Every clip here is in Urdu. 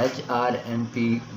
HRMP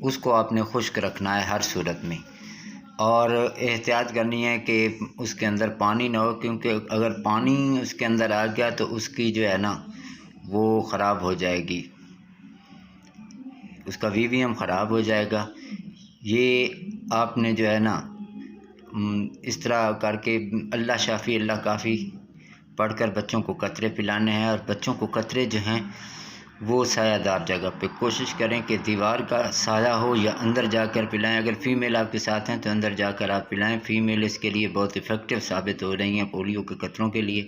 اس کو آپ نے خشک رکھنا ہے ہر صورت میں، اور احتیاط کرنی ہے کہ اس کے اندر پانی نہ ہو، کیونکہ اگر پانی اس کے اندر آ گیا تو اس کی جو ہے نا وہ خراب ہو جائے گی، اس کا ویویم خراب ہو جائے گا۔ یہ آپ نے جو ہے نا اس طرح کر کے اللہ شافی اللہ کافی پڑھ کر بچوں کو قطرے پلانے ہیں، اور بچوں کو قطرے جو ہیں وہ سایہ دار جگہ پہ کوشش کریں کہ دیوار کا سایہ ہو یا اندر جا کر پلائیں۔ اگر فیمیل آپ کے ساتھ ہیں تو اندر جا کر آپ پلائیں، فیمیل اس کے لیے بہت افیکٹو ثابت ہو رہی ہیں پولیو کے قطروں کے لیے۔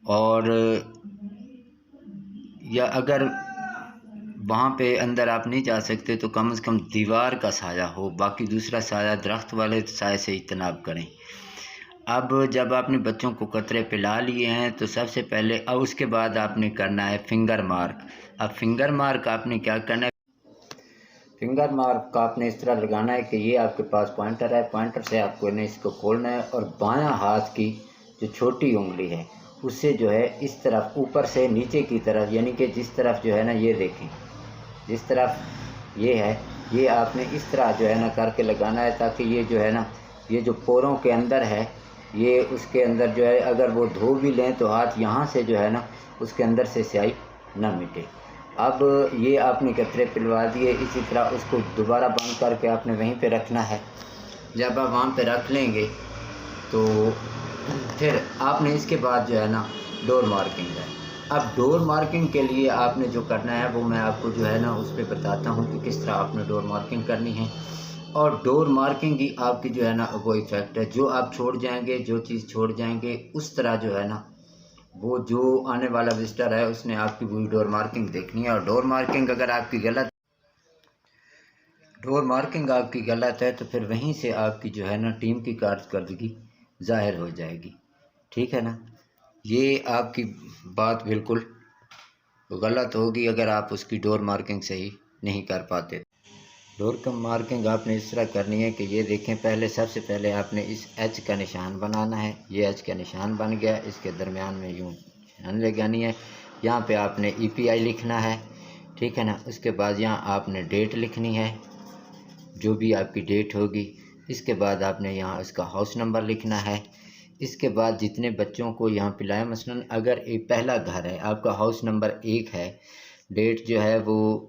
اور یا اگر وہاں پہ اندر آپ نہیں جا سکتے تو کم از کم دیوار کا سایہ ہو، باقی دوسرا سایہ درخت والے سایہ سے اجتناب کریں۔ اب جب آپ نے بچوں کو قطرے پلا لیے ہیں تو سب سے پہلے اب اس کے بعد آپ نے کرنا ہے فنگر مارک۔ اب فنگر مارک آپ نے کیا کرنا ہے، فنگر مارک کا آپ نے اس طرح لگانا ہے کہ یہ آپ کے پاس پوائنٹر ہے، پوائنٹر سے آپ کو اس کو کھولنا ہے، اور بایاں ہاتھ کی جو چھوٹی انگلی ہے اس سے جو ہے اس طرف اوپر سے نیچے کی طرف، یعنی کہ جس طرف جو ہے نا یہ دیکھیں جس طرف یہ ہے، یہ آپ نے اس طرح جو ہے نا کر کے لگانا ہے، تاکہ یہ جو ہے نا یہ جو پوروں کے اندر ہے یہ اس کے اندر جو ہے اگر وہ دھو بھی لیں تو ہاتھ یہاں سے جو ہے نا اس کے اندر سے سیاہی نہ مٹے۔ اب یہ آپ نے قطرے پلوا دیے، اسی طرح اس کو دوبارہ بند کر کے آپ نے وہیں پہ رکھنا ہے۔ جب آپ وہاں پہ رکھ لیں گے تو پھر آپ نے اس کے بعد جو ہے نا ڈور مارکنگ ہے۔ اب ڈور مارکنگ کے لیے آپ نے جو کرنا ہے وہ میں آپ کو جو ہے نا اس پہ بتاتا ہوں کہ کس طرح آپ نے ڈور مارکنگ کرنی ہے، اور ڈور مارکنگ ہی آپ کی جو ہے نا وہ ایفیکٹ ہے۔ جو آپ چھوڑ جائیں گے، جو چیز چھوڑ جائیں گے، اس طرح جو ہے نا وہ جو آنے والا وزٹر ہے اس نے آپ کی وہی ڈور مارکنگ دیکھنی ہے۔ اور ڈور مارکنگ اگر آپ کی غلط ہے تو پھر وہیں سے آپ کی جو ہے نا ٹیم کی کارکردگی ظاہر ہو جائے گی، ٹھیک ہے نا۔ یہ آپ کی بات بالکل غلط ہوگی اگر آپ اس کی ڈور مارکنگ صحیح نہیں کر پاتے۔ ڈور کا مارکنگ آپ نے اس طرح کرنی ہے کہ یہ دیکھیں، پہلے سب سے پہلے آپ نے اس ایچ کا نشان بنانا ہے۔ یہ ایچ کا نشان بن گیا، اس کے درمیان میں یوں نشان لگانی ہے، یہاں پہ آپ نے ای پی آئی لکھنا ہے، ٹھیک ہے نا۔ اس کے بعد یہاں آپ نے ڈیٹ لکھنی ہے، جو بھی آپ کی ڈیٹ ہوگی۔ اس کے بعد آپ نے یہاں اس کا ہاؤس نمبر لکھنا ہے۔ اس کے بعد جتنے بچوں کو یہاں پلایا، مثلا اگر ایک پہلا گھر ہے، آپ کا ہاؤس نمبر 1 ہے، ڈیٹ جو ہے وہ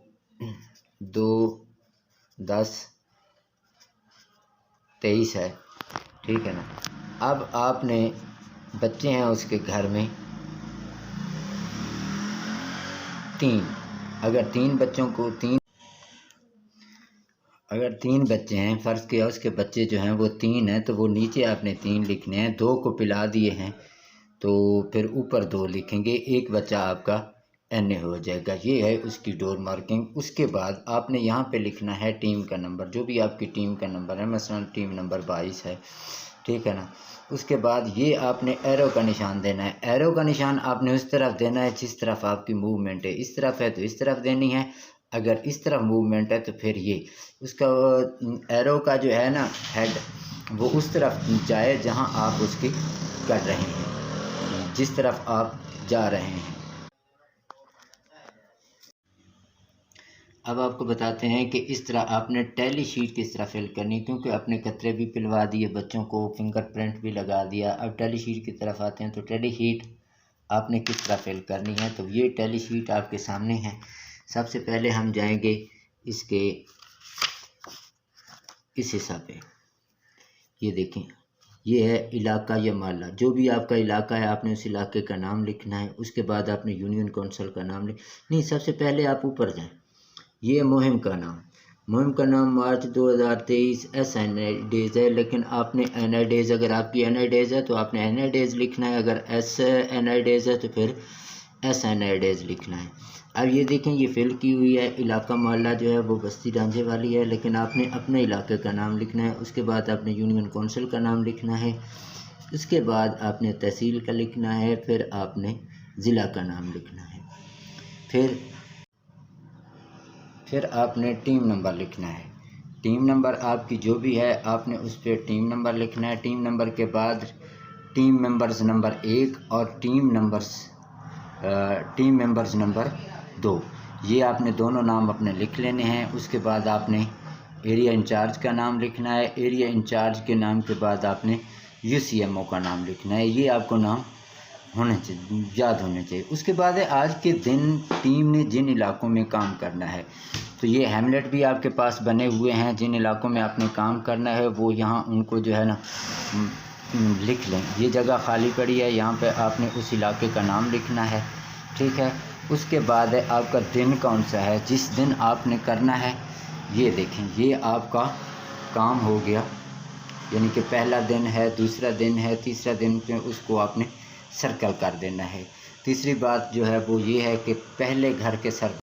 2/10/23 ہے، ٹھیک ہے نا۔ اب آپ نے بچے ہیں اس کے گھر میں 3، اگر 3 بچے ہیں، فرض کیا اس کے بچے جو ہیں وہ 3 ہیں تو وہ نیچے آپ نے 3 لکھنے ہیں۔ 2 کو پلا دیے ہیں تو پھر اوپر 2 لکھیں گے، ایک بچہ آپ کا این اے ہو جائے گا۔ یہ ہے اس کی ڈور مارکنگ۔ اس کے بعد آپ نے یہاں پہ لکھنا ہے ٹیم کا نمبر، جو بھی آپ کی ٹیم کا نمبر ہے، مثلا ٹیم نمبر 22 ہے، ٹھیک ہے نا۔ اس کے بعد یہ آپ نے ایرو کا نشان دینا ہے۔ ایرو کا نشان آپ نے اس طرف دینا ہے جس طرف آپ کی موومنٹ ہے، اس طرف ہے تو اس طرف دینی ہے، اگر اس طرف موومنٹ ہے تو پھر یہ اس کا ایرو کا جو ہے نا ہیڈ وہ اس طرف جائے جہاں آپ اس کی کر رہے ہیں، جس طرف آپ جا رہے ہیں۔ اب آپ کو بتاتے ہیں کہ اس طرح آپ نے ٹیلی شیٹ کس طرح فل کرنی، کیونکہ اپنے قطرے بھی پلوا دیے، بچوں کو فنگر پرنٹ بھی لگا دیا۔ اب ٹیلی شیٹ کی طرف آتے ہیں تو ٹیلی شیٹ آپ نے کس طرح فل کرنی ہے، تو یہ ٹیلی شیٹ آپ کے سامنے ہے۔ سب سے پہلے ہم جائیں گے اس حصہ پہ، یہ دیکھیں، یہ ہے علاقہ یا محلہ، جو بھی آپ کا علاقہ ہے آپ نے اس علاقے کا نام لکھنا ہے۔ اس کے بعد آپ نے یونین کونسل کا نام نہیں، سب سے پہلے آپ اوپر جائیں، یہ مہم کا نام مارچ 2023 ایس این آئی ڈیز ہے، لیکن آپ نے این آئی ڈیز، اگر آپ کی این آئی ڈیز ہے تو آپ نے این آئی ڈیز لکھنا ہے، اگر ایس این آئی ڈیز ہے تو پھر ایس این آئی ڈیز لکھنا ہے۔ اب یہ دیکھیں، یہ فل کی ہوئی ہے، علاقہ محلہ جو ہے وہ بستی ڈانجے والی ہے، لیکن آپ نے اپنے علاقے کا نام لکھنا ہے۔ اس کے بعد آپ نے یونین کونسل کا نام لکھنا ہے، اس کے بعد آپ نے تحصیل کا لکھنا ہے، پھر آپ نے ضلع کا نام لکھنا ہے، پھر آپ نے ٹیم نمبر لکھنا ہے۔ ٹیم نمبر آپ کی جو بھی ہے آپ نے اس پہ ٹیم نمبر لکھنا ہے۔ ٹیم نمبر کے بعد ٹیم ممبرز نمبر 1 اور ٹیم ممبرز نمبر 2، یہ آپ نے دونوں نام اپنے لکھ لینے ہیں۔ اس کے بعد آپ نے ایریا انچارج کا نام لکھنا ہے، ایریا انچارج کے نام کے بعد آپ نے UCMO کا نام لکھنا ہے، یہ آپ کو نام ہونے چاہیے، یاد ہونے چاہیے۔ اس کے بعد ہے آج کے دن ٹیم نے جن علاقوں میں کام کرنا ہے، تو یہ ہیملیٹ بھی آپ کے پاس بنے ہوئے ہیں، جن علاقوں میں آپ نے کام کرنا ہے وہ یہاں ان کو جو ہے نا لکھ لیں۔ یہ جگہ خالی پڑی ہے، یہاں پہ آپ نے اس علاقے کا نام لکھنا ہے، ٹھیک ہے۔ اس کے بعد ہے آپ کا دن کون سا ہے، جس دن آپ نے کرنا ہے، یہ دیکھیں یہ آپ کا کام ہو گیا، یعنی کہ پہلا دن ہے، دوسرا دن ہے، تیسرا دن پہ اس کو آپ نے سرکل کر دینا ہے۔ تیسری بات جو ہے وہ یہ ہے کہ پہلے گھر کے